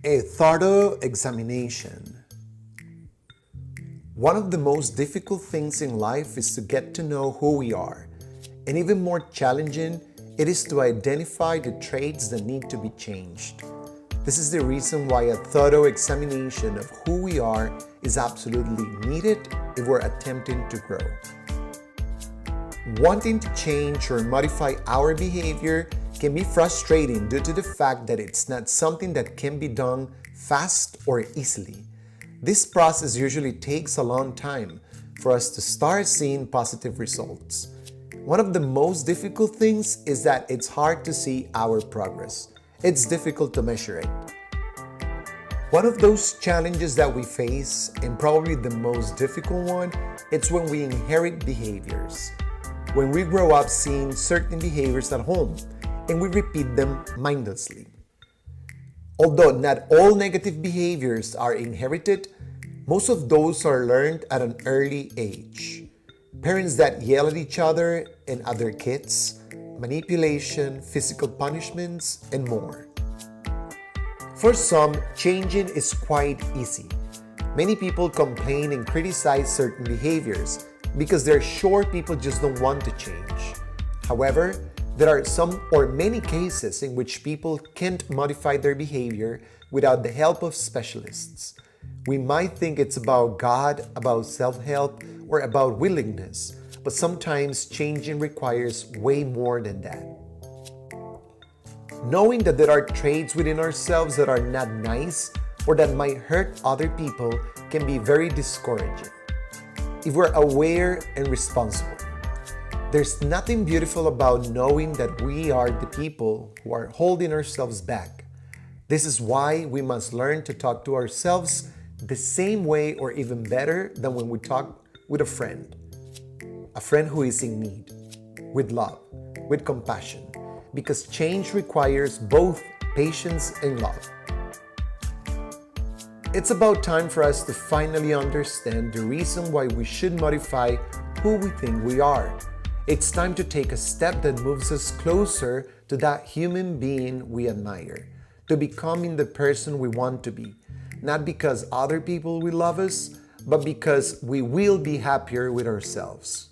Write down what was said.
A thorough examination. One of the most difficult things in life is to get to know who we are, and even more challenging, it is to identify the traits that need to be changed. This is the reason why a thorough examination of who we are is absolutely needed if we're attempting to grow. Wanting to change or modify our behavior can be frustrating due to the fact that it's not something that can be done fast or easily. This process usually takes a long time for us to start seeing positive results. One of the most difficult things is that it's hard to see our progress. It's difficult to measure it. One of those challenges that we face, and probably the most difficult one, it's when we inherit behaviors. When we grow up seeing certain behaviors at home, and we repeat them mindlessly. Although not all negative behaviors are inherited, most of those are learned at an early age. Parents that yell at each other and other kids, manipulation, physical punishments, and more. For some, changing is quite easy. Many people complain and criticize certain behaviors because they're sure people just don't want to change. However, there are some or many cases in which people can't modify their behavior without the help of specialists. We might think it's about God, about self-help, or about willingness, but sometimes changing requires way more than that. Knowing that there are traits within ourselves that are not nice or that might hurt other people can be very discouraging. If we're aware and responsible, there's nothing beautiful about knowing that we are the people who are holding ourselves back. This is why we must learn to talk to ourselves the same way or even better than when we talk with a friend who is in need, with love, with compassion, because change requires both patience and love. It's about time for us to finally understand the reason why we should modify who we think we are. It's time to take a step that moves us closer to that human being we admire, to becoming the person we want to be, not because other people will love us, but because we will be happier with ourselves.